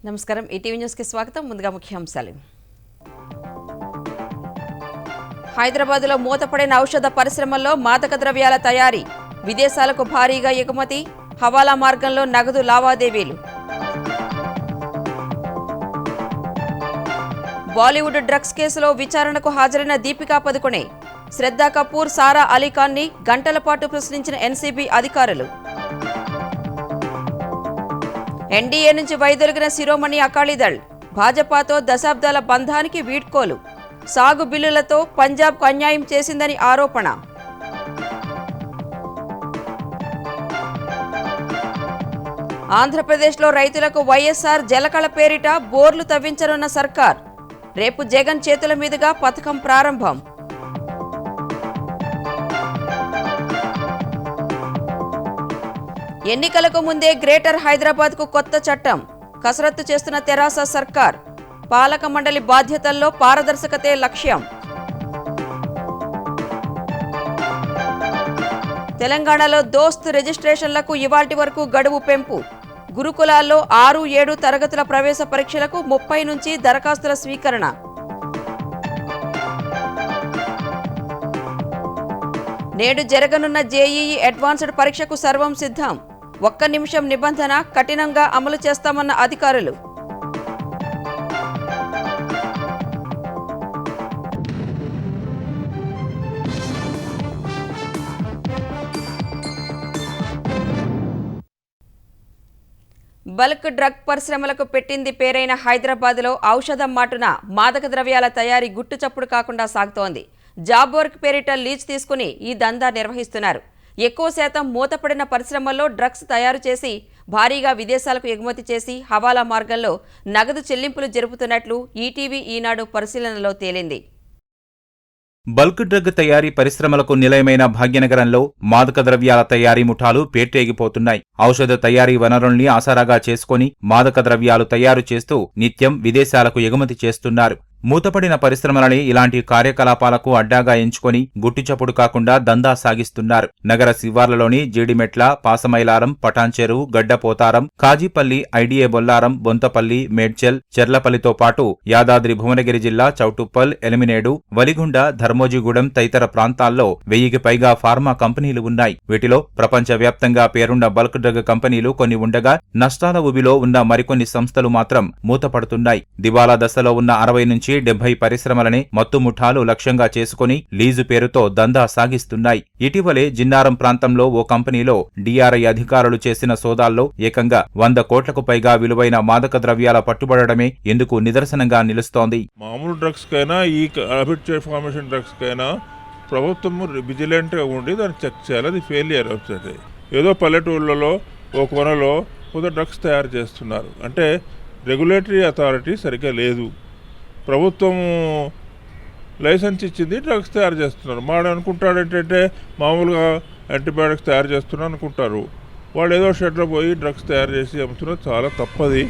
నమస్కారం ETV news కి స్వాగతం ముందుగా ముఖ్యాంశాలు హైదరాబాద్లో మూతపడిన ఔషధ పరిశ్రమల్లో మాదక ద్రవ్యాల తయారీ విదేశాలకు భారీగా ఎగుమతి హవాలా మార్గంలో నగదు లావాదేవీలు బాలీవుడ్ డ్రగ్స్ కేసులో విచారణకు హాజరైన దీపికా పదుకొనే శ్రద్ధా కపూర్ సారా అలీ ఖాన్ ని గంటల పాటు ప్రశ్నించిన ఎన్సీబీ అధికారులు ఎన్డీఏ నుంచి వైదొలిగిన శిరోమణి అకాలీదళ్ భాజపాతో దశాబ్దాల బంధానికి వీడ్కోలు సాగు బిల్లులతో పంజాబ్కు అన్యాయం చేసిందని ఆరోపణ ఆంధ్రప్రదేశ్లో రైతులకు వైఎస్ఆర్ జలకళ పేరిట బోర్లు తవ్వించనున్న సర్కార్ రేపు జగన్ చేతుల మీదుగా పథకం ప్రారంభం ఎన్నికలకు ముందే గ్రేటర్ హైదరాబాద్కు కొత్త చట్టం కసరత్తు చేస్తున్న తెరాస సర్కార్ పాలక మండలి బాధ్యతల్లో పారదర్శకతే లక్ష్యం తెలంగాణలో దోస్త్ రిజిస్ట్రేషన్లకు ఇవాల్టి వరకు గడువు పెంపు గురుకులాల్లో 6-7 తరగతుల ప్రవేశ పరీక్షలకు 30 నుంచి దరఖాస్తుల స్వీకరణ నేడు జరగనున్న జేఈఈ అడ్వాన్స్డ్ పరీక్షకు సర్వం సిద్ధం 1 నిమిషం నిబంధన కఠినంగా అమలు చేస్తామన్న అధికారులు బల్క్ డ్రగ్ పరిశ్రమలకు పెట్టింది పేరైన హైదరాబాద్లో ఔషధం మాటున మాదక ద్రవ్యాల తయారీ గుట్టుచప్పుడు కాకుండా సాగుతోంది. జాబ్ వర్క్ పేరిట లీజ్ తీసుకుని ఈ దందా నిర్వహిస్తున్నారు. ఎక్కువ శాతం మూతపడిన పరిశ్రమల్లో డ్రగ్స్ తయారు చేసి భారీగా విదేశాలకు ఎగుమతి చేసి హవాలా మార్గంలో నగదు చెల్లింపులు జరుపుతున్నట్లు ఈటీవీ ఈనాడు పరిశీలనలో తేలింది. బల్క్ డ్రగ్ తయారీ పరిశ్రమలకు నిలయమైన భాగ్యనగరంలో మాదక ద్రవ్యాల తయారీ ముఠాలు పేటరేగిపోతున్నాయి. ఔషధ తయారీ వనరుల్ని ఆసరాగా చేసుకుని మాదక ద్రవ్యాలు తయారు చేస్తూ నిత్యం విదేశాలకు ఎగుమతి చేస్తున్నారు. మూతపడిన పరిశ్రమలని ఇలాంటి కార్యకలాపాలకు అడ్డాగా ఎంచుకొని గుట్టిచప్పుడు కాకుండా దందా సాగిస్తున్నారు. నగర శివార్లలోని జీడిమెట్ల, పాసమైలారం, పటాన్చెరు, గడ్డపోతారం, కాజీపల్లి, ఐడిఏ బొల్లారం, బొంతపల్లి, మేడ్చల్, చెర్లపల్లితో పాటు యాదాద్రి భువనగిరి జిల్లా చౌటుప్పల్, ఎలిమినేడు, వలిగుండ, ధర్మోజిగూడెం తదితర ప్రాంతాల్లో 1000కి పైగా ఫార్మా కంపెనీలు ఉన్నాయి. వీటిలో ప్రపంచవ్యాప్తంగా పేరున్న బల్క్ డ్రగ్ కంపెనీలు కొన్ని ఉండగా నష్టాల ఊబిలో ఉన్న మరికొన్ని సంస్థలు మాత్రం మూతపడుతున్నాయి. దివాలా దశలో ఉన్న 60 నుంచి 70 పరిశ్రమలని మత్తు ముఠాలు లక్ష్యంగా చేసుకుని లీజు పేరుతో దందా సాగిస్తున్నాయి. ఇటీవలే జిన్నారం ప్రాంతంలో ఓ కంపెనీలో డిఆర్ఐ అధికారులు చేసిన సోదాల్లో ఏకంగా 100 కోట్లకు పైగా విలువైన మాదక ద్రవ్యాల పట్టుబడడమే ఇందుకు నిదర్శనంగా నిలుస్తోంది. మామూలు డ్రగ్స్ కైనా ఈ హ్యాబిచువల్ ఫార్మేషన్ డ్రగ్స్ కైనా ప్రభుత్వం విజిలెంట్ గా ఉండి దాన్ని చెక్ చేయాలి. అది ఫెయిలియర్ అవుతుంది. ఏదో పల్లెటూళ్ళలో ఓ కొనలో కొంత డ్రగ్స్ తయారు చేస్తున్నారు అంటే రెగ్యులేటరీ అథారిటీ సరిగ్గా లేదు. ప్రభుత్వం లైసెన్స్ ఇచ్చింది, డ్రగ్స్ తయారు చేస్తున్నారు. వాడు అనుకుంటాడు ఏంటంటే మామూలుగా యాంటీబయాటిక్స్ తయారు చేస్తున్నారు అనుకుంటారు. వాడు ఏదో షెడ్లో పోయి డ్రగ్స్ తయారు చేసి అమ్ముతున్నారు. చాలా తప్పది.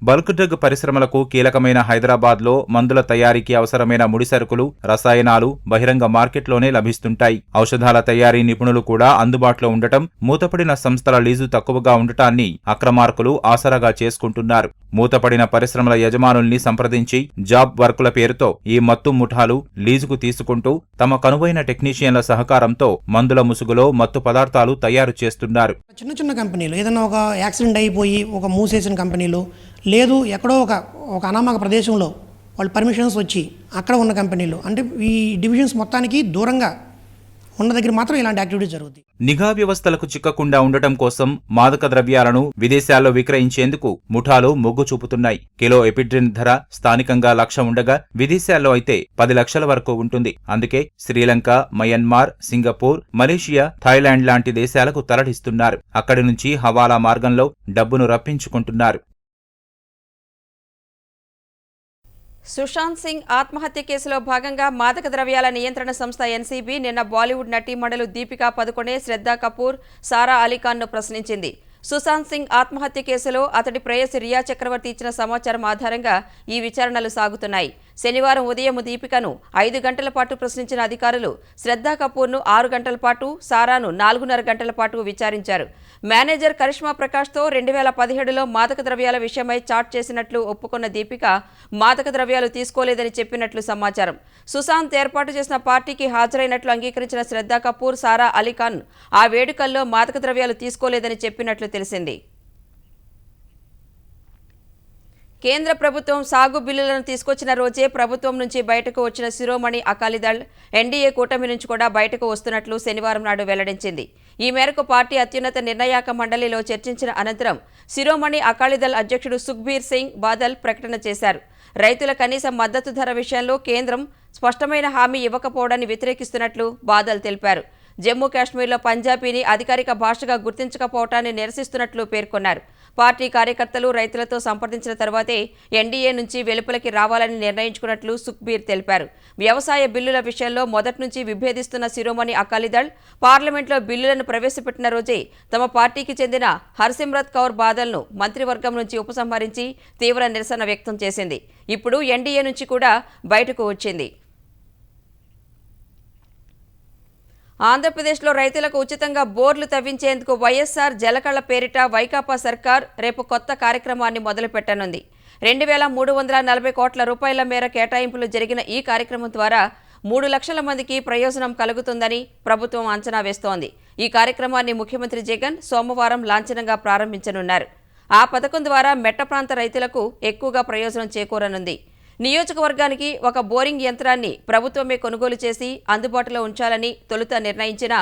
బల్క్ డ్రగ్ పరిశ్రమలకు కీలకమైన హైదరాబాద్లో మందుల తయారీకి అవసరమైన ముడిసరుకులు, రసాయనాలు బహిరంగ మార్కెట్లోనే లభిస్తుంటాయి. ఔషధాల తయారీ నిపుణులు కూడా అందుబాటులో ఉండటం, మూతపడిన సంస్థల లీజు తక్కువగా ఉండటాన్ని అక్రమార్కులు ఆసరాగా చేసుకుంటున్నారు. మూతపడిన పరిశ్రమల యజమానుల్ని సంప్రదించి జాబ్ వర్కుల పేరుతో ఈ మత్తు ముఠాలు లీజుకు తీసుకుంటూ తమ కనువైన టెక్నీషియన్ల సహకారంతో మందుల ముసుగులో మత్తు పదార్థాలు తయారు చేస్తున్నారు. చిన్న చిన్న కంపెనీలు ఏదైనా ఒక యాక్సిడెంట్ అయిపోయి ఒక మూసేసిన కంపెనీలు లేదు ఎక్కడో ఒక అనామక ప్రదేశంలో వాళ్ళు పర్మిషన్స్ వచ్చి అక్కడ ఉన్న కంపెనీలు అంటే ఈ డివిజన్స్ మొత్తానికి దూరంగా ఉన్న దగ్గర మాత్రం ఇలాంటి యాక్టివిటీస్ జరుగుతాయి. నిఘా వ్యవస్థలకు చిక్కకుండా ఉండటం కోసం మాదక ద్రవ్యాలను విదేశాల్లో విక్రయించేందుకు ముఠాలు మొగ్గు చూపుతున్నాయి. కిలో ఎపిడ్రిన్ ధర స్థానికంగా 1,00,000 ఉండగా విదేశాల్లో అయితే 10 లక్షల వరకు ఉంటుంది. అందుకే Sri Lanka, Myanmar, Singapore, Malaysia, Thailand లాంటి దేశాలకు తరలిస్తున్నారు. అక్కడి నుంచి హవాలా మార్గంలో డబ్బును రప్పించుకుంటున్నారు. సుశాంత్ సింగ్ ఆత్మహత్య కేసులో భాగంగా మాదక ద్రవ్యాల నియంత్రణ సంస్థ ఎన్సీబీ నిన్న బాలీవుడ్ నటీమణులు దీపికా పదుకొనే, శ్రద్ధా కపూర్, సారా అలీ ఖాన్ ను ప్రశ్నించింది. సుశాంత్ సింగ్ ఆత్మహత్య కేసులో అతడి ప్రేయసి రియా చక్రవర్తి ఇచ్చిన సమాచారం ఆధారంగా ఈ విచారణలు సాగుతున్నాయి. శనివారం ఉదయం దీపికను 5 గంటల పాటు ప్రశ్నించిన అధికారులు శ్రద్ధా కపూర్ను 6 గంటల పాటు, సారాను 4.5 గంటల పాటు విచారించారు. మేనేజర్ కరిష్మా ప్రకాష్తో 2017లో మాదక ద్రవ్యాల విషయమై చాట్ చేసినట్లు ఒప్పుకున్న దీపిక మాదక ద్రవ్యాలు తీసుకోలేదని చెప్పినట్లు సమాచారం. సుశాంత్ ఏర్పాటు చేసిన పార్టీకి హాజరైనట్లు అంగీకరించిన శ్రద్ధా కపూర్, సారా అలీఖాన్ ఆ వేడుకల్లో మాదక ద్రవ్యాలు తీసుకోలేదని చెప్పినట్లు తెలిసింది. కేంద్ర ప్రభుత్వం సాగు బిల్లులను తీసుకొచ్చిన రోజే ప్రభుత్వం నుంచి బయటకు వచ్చిన శిరోమణి అకాలీదళ్ ఎన్డీఏ కూటమి నుంచి కూడా బయటకు వస్తున్నట్లు శనివారం నాడు వెల్లడించింది. ఈ మేరకు పార్టీ అత్యున్నత నిర్ణయాక మండలిలో చర్చించిన అనంతరం శిరోమణి అకాలీదళ్ అధ్యక్షుడు సుఖ్బీర్ సింగ్ బాదల్ ప్రకటన చేశారు. రైతుల కనీస మద్దతు ధర విషయంలో కేంద్రం స్పష్టమైన హామీ ఇవ్వకపోవడాన్ని వ్యతిరేకిస్తున్నట్లు బాదల్ తెలిపారు. జమ్మూ కాశ్మీర్లో పంజాబీని అధికారిక భాషగా గుర్తించకపోవటాన్ని నిరసిస్తున్నట్లు పేర్కొన్నారు. పార్టీ కార్యకర్తలు రైతులతో సంప్రదించిన తర్వాతే ఎన్డీఏ నుంచి వెలుపలికి రావాలని నిర్ణయించుకున్నట్లు సుఖ్బీర్ తెలిపారు. వ్యవసాయ బిల్లుల విషయంలో మొదటి నుంచి విభేదిస్తున్న శిరోమణి అకాలీదళ్ పార్లమెంట్లో బిల్లులను ప్రవేశపెట్టిన రోజే తమ పార్టీకి చెందిన హర్సిమ్రత్ కౌర్ బాదల్ను మంత్రివర్గం నుంచి ఉపసంహరించి తీవ్ర నిరసన వ్యక్తం చేసింది. ఇప్పుడు ఎన్డీఏ నుంచి కూడా బయటకు వచ్చింది. ఆంధ్రప్రదేశ్లో రైతులకు ఉచితంగా బోర్లు తవ్వించేందుకు వైఎస్ఆర్ జలకళ పేరిట వైకాపా సర్కార్ రేపు కొత్త కార్యక్రమాన్ని మొదలుపెట్టనుంది. 2,340 కోట్ల రూపాయల మేర కేటాయింపులు జరిగిన ఈ కార్యక్రమం ద్వారా 3 లక్షల మందికి ప్రయోజనం కలుగుతుందని ప్రభుత్వం అంచనా వేస్తోంది. ఈ కార్యక్రమాన్ని ముఖ్యమంత్రి జగన్ సోమవారం లాంఛనంగా ప్రారంభించనున్నారు. ఆ పథకం ద్వారా మెట్ట ప్రాంత రైతులకు ఎక్కువగా ప్రయోజనం చేకూరనుంది. నియోజకవర్గానికి ఒక బోరింగ్ యంత్రాన్ని ప్రభుత్వమే కొనుగోలు చేసి అందుబాటులో ఉంచాలని తొలుత నిర్ణయించిన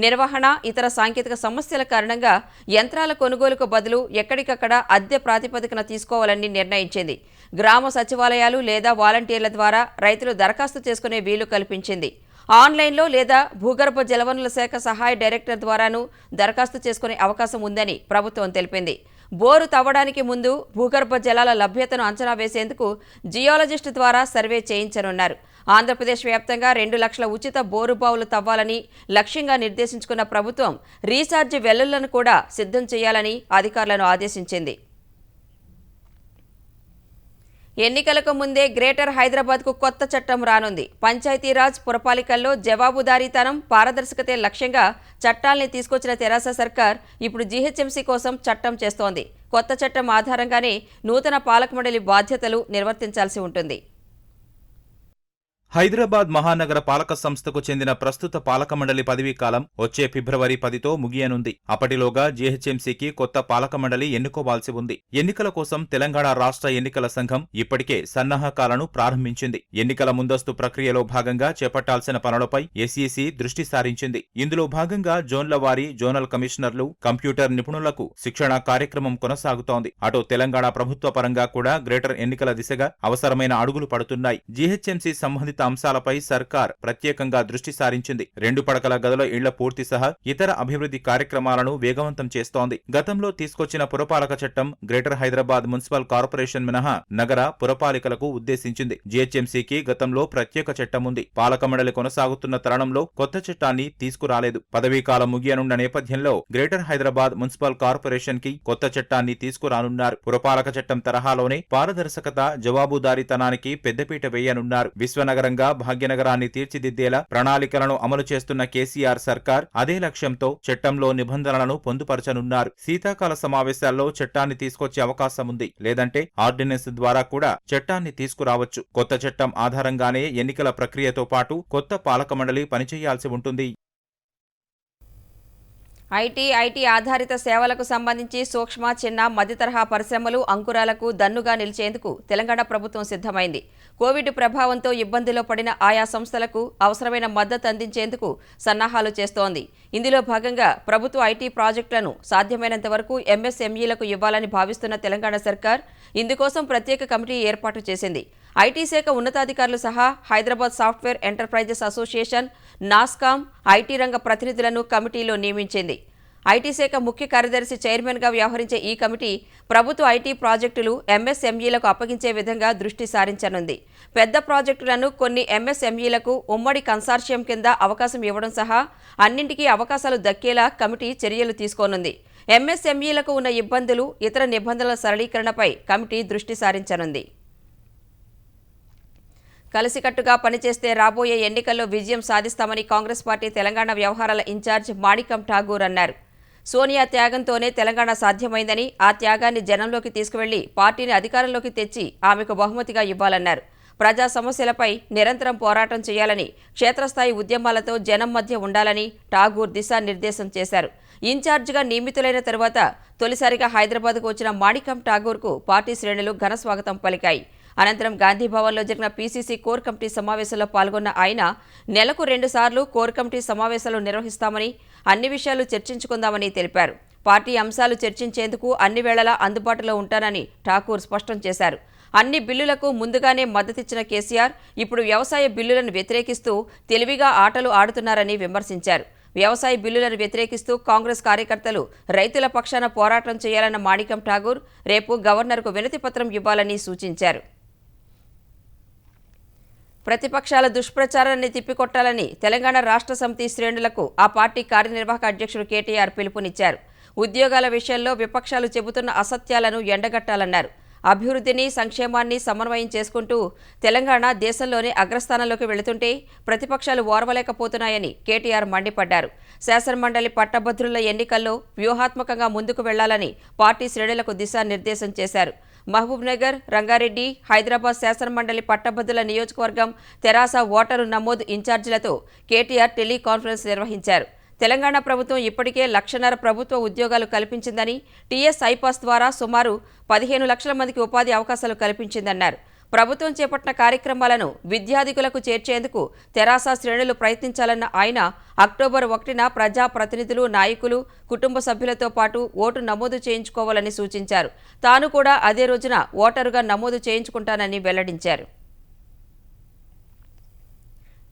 నిర్వహణ, ఇతర సాంకేతిక సమస్యల కారణంగా యంత్రాల కొనుగోలుకు బదులు ఎక్కడికక్కడ అద్దె ప్రాతిపదికన తీసుకోవాలని నిర్ణయించింది. గ్రామ సచివాలయాలు లేదా వాలంటీర్ల ద్వారా రైతులు దరఖాస్తు చేసుకునే వీలు కల్పించింది. ఆన్లైన్లో లేదా భూగర్భ జలవనరుల శాఖ సహాయ డైరెక్టర్ ద్వారానూ దరఖాస్తు చేసుకునే అవకాశం ఉందని ప్రభుత్వం తెలిపింది. బోరు తవ్వడానికి ముందు భూగర్భ జలాల లభ్యతను అంచనా వేసేందుకు జియాలజిస్టు ద్వారా సర్వే చేయించనున్నారు. ఆంధ్రప్రదేశ్ వ్యాప్తంగా 2 లక్షల ఉచిత బోరు బావులు తవ్వాలని లక్ష్యంగా నిర్దేశించుకున్న ప్రభుత్వం రీఛార్జ్ వెల్లులను కూడా సిద్ధం చేయాలని అధికారులను ఆదేశించింది. ఎన్నికలకు ముందే గ్రేటర్ హైదరాబాద్కు కొత్త చట్టం రానుంది. పంచాయతీరాజ్, పురపాలికల్లో జవాబుదారీతనం, పారదర్శకతే లక్ష్యంగా చట్టాల్ని తీసుకొచ్చిన తెరాస సర్కార్ ఇప్పుడు జీహెచ్ఎంసీ కోసం చట్టం చేస్తోంది. కొత్త చట్టం ఆధారంగానే నూతన పాలక మండలి బాధ్యతలు నిర్వర్తించాల్సి ఉంటుంది. హైదరాబాద్ మహానగర పాలక సంస్థకు చెందిన ప్రస్తుత పాలక మండలి పదవీ కాలం వచ్చే ఫిబ్రవరి 10తో ముగియనుంది. అప్పటిలోగా జీహెచ్ఎంసీకి కొత్త పాలక మండలి ఎన్నుకోవాల్సి ఉంది. ఎన్నికల కోసం తెలంగాణ రాష్ట్ర ఎన్నికల సంఘం ఇప్పటికే సన్నాహకాలను ప్రారంభించింది. ఎన్నికల ముందస్తు ప్రక్రియలో భాగంగా చేపట్టాల్సిన పనులపై ఎస్ఈసీ దృష్టి సారించింది. ఇందులో భాగంగా జోన్ల వారీ జోనల్ కమిషనర్లు, కంప్యూటర్ నిపుణులకు శిక్షణ కార్యక్రమం కొనసాగుతోంది. అటు తెలంగాణ ప్రభుత్వ పరంగా కూడా గ్రేటర్ ఎన్నికల దిశగా అవసరమైన అడుగులు పడుతున్నాయి. జీహెచ్ఎంసీ సంబంధిత అంశాలపై సర్కార్ ప్రత్యేకంగా దృష్టి సారించింది. 2 పడకల గదుల ఇళ్ల పూర్తి సహా ఇతర అభివృద్ధి కార్యక్రమాలను వేగవంతం చేస్తోంది. గతంలో తీసుకొచ్చిన పురపాలక చట్టం గ్రేటర్ హైదరాబాద్ మున్సిపల్ కార్పొరేషన్ మినహా నగర పురపాలికలకు ఉద్దేశించింది. జీహెచ్ఎంసీకి గతంలో ప్రత్యేక చట్టం ఉంది. పాలక మండలి కొనసాగుతున్న తరుణంలో కొత్త చట్టాన్ని తీసుకురాలేదు. పదవీకాలం ముగియనున్న నేపథ్యంలో గ్రేటర్ హైదరాబాద్ మున్సిపల్ కార్పొరేషన్ కి కొత్త చట్టాన్ని తీసుకురానున్నారు. పురపాలక చట్టం తరహాలోనే పారదర్శకత, జవాబుదారీతనానికి పెద్దపీట వేయనున్నారు. విశ్వనగరంగా భాగ్యనగరాన్ని తీర్చిదిద్దేలా ప్రణాళికలను అమలు చేస్తున్న కేసీఆర్ సర్కార్ అదే లక్ష్యంతో చట్టంలో నిబంధనలను పొందుపరచనున్నారు. శీతాకాల సమావేశాల్లో చట్టాన్ని తీసుకొచ్చే అవకాశం ఉంది. లేదంటే ఆర్డినెన్స్ ద్వారా కూడా చట్టాన్ని తీసుకురావచ్చు. కొత్త చట్టం ఆధారంగానే ఎన్నికల ప్రక్రియతో పాటు కొత్త పాలక మండలి పనిచేయాల్సి ఉంటుంది. ఐటీ ఆధారిత సేవలకు సంబంధించి సూక్ష్మ, చిన్న, మధ్యతరహా పరిశ్రమలు అంకురాలకు దన్నుగా నిలిచేందుకు తెలంగాణ ప్రభుత్వం సిద్ధమైంది. కోవిడ్ ప్రభావంతో ఇబ్బందిలో పడిన ఆయా సంస్థలకు అవసరమైన మద్దతు అందించేందుకు సన్నాహాలు చేస్తోంది. ఇందులో భాగంగా ప్రభుత్వ ఐటీ ప్రాజెక్టులను సాధ్యమైనంత వరకు ఎంఎస్ఎంఈలకు ఇవ్వాలని భావిస్తున్న తెలంగాణ సర్కార్ ఇందుకోసం ప్రత్యేక కమిటీ ఏర్పాటు చేసింది. ఐటీ శాఖ ఉన్నతాధికారులు సహా Hyderabad software enterprises association, NASSCOM, IT రంగ ప్రతినిధులను కమిటీలో నియమించింది. ఐటీ శాఖ ముఖ్య కార్యదర్శి చైర్మన్గా వ్యవహరించే ఈ కమిటీ ప్రభుత్వ ఐటీ ప్రాజెక్టులు ఎంఎస్ఎంఈలకు అప్పగించే విధంగా దృష్టి సారించనుంది. పెద్ద ప్రాజెక్టులను కొన్ని ఎంఎస్ఎంఈలకు ఉమ్మడి కన్సార్షియం కింద అవకాశం ఇవ్వడం సహా అన్నింటికీ అవకాశాలు దక్కేలా కమిటీ చర్యలు తీసుకోనుంది. ఎంఎస్ఎంఈలకు ఉన్న ఇబ్బందులు, ఇతర నిబంధనల సరళీకరణపై కమిటీ దృష్టి సారించనుంది. కలిసికట్టుగా పనిచేస్తే రాబోయే ఎన్నికల్లో విజయం సాధిస్తామని కాంగ్రెస్ పార్టీ తెలంగాణ వ్యవహారాల ఇన్ఛార్జ్ మాణికం ఠాగూర్ అన్నారు. సోనియా త్యాగంతోనే తెలంగాణ సాధ్యమైందని, ఆ త్యాగాన్ని జనంలోకి తీసుకువెళ్లి పార్టీని అధికారంలోకి తెచ్చి ఆమెకు బహుమతిగా ఇవ్వాలన్నారు. ప్రజా సమస్యలపై నిరంతరం పోరాటం చేయాలని, క్షేత్రస్థాయి ఉద్యమాలతో జనం మధ్య ఉండాలని ఠాగూర్ దిశానిర్దేశం చేశారు. ఇన్ఛార్జిగా నియమితులైన తరువాత తొలిసారిగా హైదరాబాద్కు వచ్చిన మాణికం ఠాగూర్కు పార్టీ శ్రేణులు ఘనస్వాగతం పలికాయి. అనంతరం గాంధీభవన్లో జరిగిన పీసీసీ కోర్ కమిటీ సమావేశంలో పాల్గొన్న ఆయన నెలకు 2 సార్లు కోర్ కమిటీ సమావేశాలు నిర్వహిస్తామని, అన్ని విషయాలు చర్చించుకుందామని తెలిపారు. పార్టీ అంశాలు చర్చించేందుకు అన్ని వేళలా అందుబాటులో ఉంటానని ఠాకూర్ స్పష్టం చేశారు. అన్ని బిల్లులకు ముందుగానే మద్దతిచ్చిన కేసీఆర్ ఇప్పుడు వ్యవసాయ బిల్లులను వ్యతిరేకిస్తూ తెలివిగా ఆటలు ఆడుతున్నారని విమర్శించారు. వ్యవసాయ బిల్లులను వ్యతిరేకిస్తూ కాంగ్రెస్ కార్యకర్తలు రైతుల పక్షాన పోరాటం చేయాలన్న మాణికం ఠాగూర్ రేపు గవర్నర్కు వినతిపత్రం ఇవ్వాలని సూచించారు. ప్రతిపక్షాల దుష్ప్రచారాన్ని తిప్పికొట్టాలని తెలంగాణ రాష్ట్ర సమితి శ్రేణులకు ఆ పార్టీ కార్యనిర్వాహక అధ్యక్షుడు కేటీఆర్ పిలుపునిచ్చారు. ఉద్యోగాల విషయంలో విపక్షాలు చెబుతున్న అసత్యాలను ఎండగట్టాలన్నారు. అభివృద్ధిని, సంక్షేమాన్ని సమన్వయం చేసుకుంటూ తెలంగాణ దేశంలోనే అగ్రస్థానంలోకి వెళుతుంటే ప్రతిపక్షాలు ఓర్వలేకపోతున్నాయని కేటీఆర్ మండిపడ్డారు. శాసనమండలి పట్టభద్రుల ఎన్నికల్లో వ్యూహాత్మకంగా ముందుకు వెళ్లాలని పార్టీ శ్రేణులకు దిశానిర్దేశం చేశారు. మహబూబ్నగర్, రంగారెడ్డి, హైదరాబాద్ శాసనమండలి పట్టభద్రుల నియోజకవర్గం తెరాస ఓటరు నమోదు ఇన్ఛార్జీలతో కేటీఆర్ టెలికాన్ఫరెన్స్ నిర్వహించారు. తెలంగాణ ప్రభుత్వం ఇప్పటికే 1,50,000 ప్రభుత్వ ఉద్యోగాలు కల్పించిందని, టీఎస్ ఐపాస్ ద్వారా సుమారు 15 లక్షల మందికి ఉపాధి అవకాశాలు కల్పించిందన్నారు. ప్రభుత్వం చేపట్టిన కార్యక్రమాలను విద్యార్థికులకు చేర్చేందుకు తెరాస శ్రేణులు ప్రయత్నించాలన్న ఆయన అక్టోబర్ 1న ప్రజా ప్రతినిధులు, నాయకులు, కుటుంబ సభ్యులతో పాటు ఓటు నమోదు చేయించుకోవాలని సూచించారు. తాను కూడా అదే రోజున ఓటరుగా నమోదు చేయించుకుంటానని వెల్లడించారు.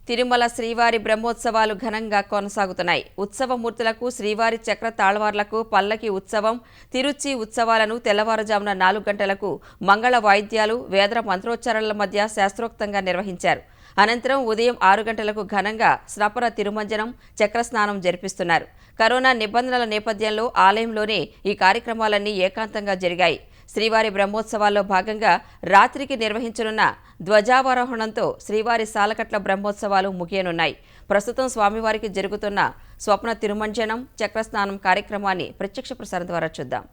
తిరుమల శ్రీవారి బ్రహ్మోత్సవాలు ఘనంగా కొనసాగుతున్నాయి. ఉత్సవమూర్తులకు, శ్రీవారి చక్ర తాళ్వార్లకు పల్లకి ఉత్సవం, తిరుచి ఉత్సవాలను తెల్లవారుజామున 4 గంటలకు మంగళ వాయిద్యాలు, వేద మంత్రోచ్చారణల మధ్య శాస్త్రోక్తంగా నిర్వహించారు. అనంతరం ఉదయం 6 గంటలకు ఘనంగా స్నపన తిరుమంజనం, చక్రస్నానం జరిపిస్తున్నారు. కరోనా నిబంధనల నేపథ్యంలో ఆలయంలోనే ఈ కార్యక్రమాలన్నీ ఏకాంతంగా జరిగాయి. శ్రీవారి బ్రహ్మోత్సవాల్లో భాగంగా రాత్రికి నిర్వహించనున్న ధ్వజావరోహణంతో శ్రీవారి సాలకట్ల బ్రహ్మోత్సవాలు ముగియనున్నాయి. ప్రస్తుతం స్వామివారికి జరుగుతున్న స్వప్న తిరుమంజనం, చక్రస్నానం కార్యక్రమాన్ని ప్రత్యక్ష ప్రసారం ద్వారా చూద్దాం.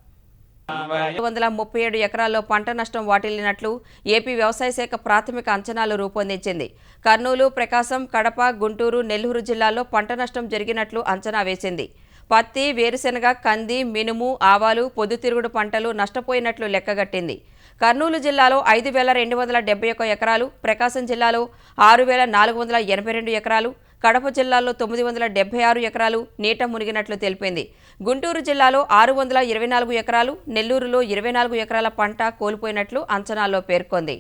237 ఎకరాల్లో పంట నష్టం వాటిల్లినట్లు ఏపీ వ్యవసాయ శాఖ ప్రాథమిక అంచనాలు రూపొందించింది. కర్నూలు, ప్రకాశం, కడప, గుంటూరు, నెల్లూరు జిల్లాల్లో పంట నష్టం జరిగినట్లు అంచనా వేసింది. పత్తి, వేరుశెనగ, కంది, మినుము, ఆవాలు, పొద్దుతిరుగుడు పంటలు నష్టపోయినట్లు లెక్కగట్టింది. కర్నూలు జిల్లాలో 5,271 ఎకరాలు, ప్రకాశం జిల్లాలో 6,482 ఎకరాలు, కడప జిల్లాలో 976 ఎకరాలు నీట మునిగినట్లు తెలిపింది. గుంటూరు జిల్లాలో 624 ఎకరాలు, నెల్లూరులో 24 ఎకరాల పంట కోల్పోయినట్లు అంచనాల్లో పేర్కొంది.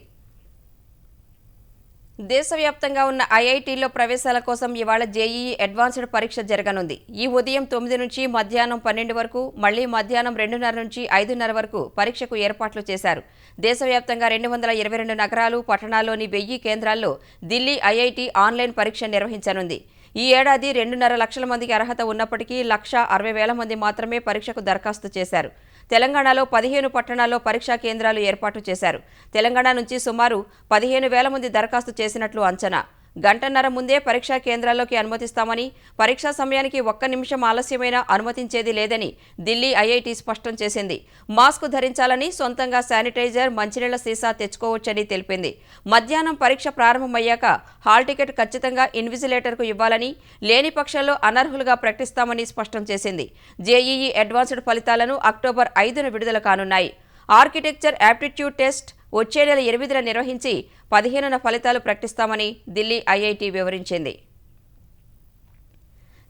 దేశవ్యాప్తంగా ఉన్న ఐఐటీల్లో ప్రవేశాల కోసం ఇవాళ జేఈఈ అడ్వాన్స్డ్ పరీక్ష జరగనుంది. ఈ ఉదయం 9 నుంచి మధ్యాహ్నం 12 వరకు, మళ్లీ మధ్యాహ్నం 2:30 నుంచి 5:30 వరకు పరీక్షకు ఏర్పాట్లు చేశారు. దేశవ్యాప్తంగా 222 నగరాలు, పట్టణాల్లోని 1000 కేంద్రాల్లో ఢిల్లీ ఐఐటీ ఆన్లైన్ పరీక్ష నిర్వహించనుంది. ఈ ఏడాది 2.5 లక్షల మందికి అర్హత ఉన్నప్పటికీ 1,60,000 మంది మాత్రమే పరీక్షకు దరఖాస్తు చేశారు. తెలంగాణలో 15 పట్టణాల్లో పరీక్షా కేంద్రాలు ఏర్పాటు చేశారు. తెలంగాణ నుంచి సుమారు 15,000 మంది దరఖాస్తు చేసినట్లు అంచనా. గంటన్నర ముందే పరీక్షా కేంద్రాల్లోకి అనుమతిస్తామని, పరీక్షా సమయానికి 1 నిమిషం ఆలస్యమైనా అనుమతించేది లేదని ఢిల్లీ ఐఐటీ స్పష్టం చేసింది. మాస్క్ ధరించాలని, సొంతంగా శానిటైజర్, మంచినీళ్ల సీసా తెచ్చుకోవచ్చని తెలిపింది. మధ్యాహ్నం పరీక్ష ప్రారంభమయ్యాక హాల్ టికెట్ ఖచ్చితంగా ఇన్విజిలేటర్కు ఇవ్వాలని, లేని పక్షంలో అనర్హులుగా ప్రకటిస్తామని స్పష్టం చేసింది. జేఈఈ అడ్వాన్స్డ్ ఫలితాలను అక్టోబర్ 5న విడుదల కానున్నాయి. ఆర్కిటెక్చర్ యాప్టిట్యూడ్ టెస్ట్ వచ్చే నెల 8న నిర్వహించి 15న ఫలితాలు ప్రకటిస్తామని ఢిల్లీ ఐఐటీ వివరించింది.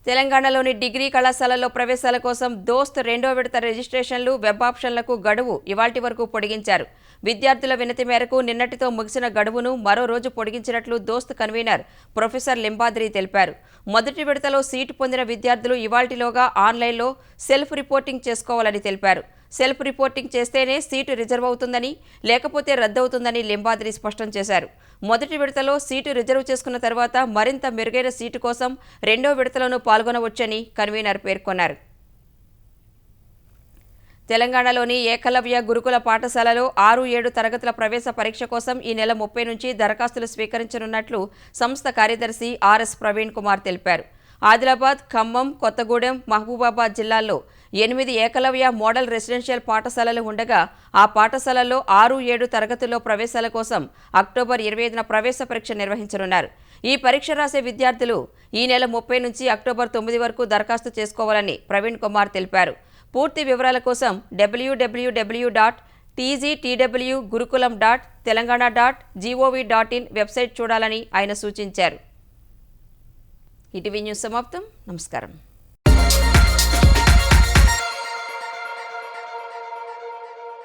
తెలంగాణలోని డిగ్రీ కళాశాలల్లో ప్రవేశాల కోసం దోస్త్ 2వ విడత రిజిస్ట్రేషన్లు, వెబ్ ఆప్షన్లకు గడువు ఇవాల్టి వరకు పొడిగించారు. విద్యార్థుల వినతి మేరకు నిన్నటితో ముగిసిన గడువును మరో రోజు పొడిగించినట్లు దోస్త్ కన్వీనర్ ప్రొఫెసర్ లింబాద్రి తెలిపారు. మొదటి విడతలో సీటు పొందిన విద్యార్థులు ఇవాల్టిలోగా ఆన్లైన్లో సెల్ఫ్ రిపోర్టింగ్ చేసుకోవాలని తెలిపారు. సెల్ఫ్ రిపోర్టింగ్ చేస్తేనే సీటు రిజర్వ్ అవుతుందని, లేకపోతే రద్దవుతుందని లింబాద్రి స్పష్టం చేశారు. మొదటి విడతలో సీటు రిజర్వ్ చేసుకున్న తర్వాత మరింత మెరుగైన సీటు కోసం 2వ విడతలోనూ పాల్గొనవచ్చని కన్వీనర్ పేర్కొన్నారు. తెలంగాణలోని ఏకలవ్య గురుకుల పాఠశాలలో 6-7 తరగతుల ప్రవేశ పరీక్ష కోసం ఈ నెల 30 నుంచి దరఖాస్తులు స్వీకరించనున్నట్లు సంస్థ కార్యదర్శి ఆర్ఎస్ ప్రవీణ్ కుమార్ తెలిపారు. ఆదిలాబాద్, ఖమ్మం, కొత్తగూడెం, మహబూబాబాద్ జిల్లాల్లో 8 ఏకలవ్య మోడల్ రెసిడెన్షియల్ పాఠశాలలు ఉండగా ఆ పాఠశాలల్లో 6-7 తరగతుల్లో ప్రవేశాల కోసం అక్టోబర్ 25న ప్రవేశ పరీక్ష నిర్వహించనున్నారు. ఈ పరీక్ష రాసే విద్యార్థులు ఈ నెల 30 నుంచి అక్టోబర్ 9 వరకు దరఖాస్తు చేసుకోవాలని ప్రవీణ్ కుమార్ తెలిపారు. పూర్తి వివరాల కోసం www.tgtwgurukulam.telangana.gov.in వెబ్సైట్ చూడాలని ఆయన సూచించారు. ఈటీవీ న్యూస్ సమాప్తం. నమస్కారం.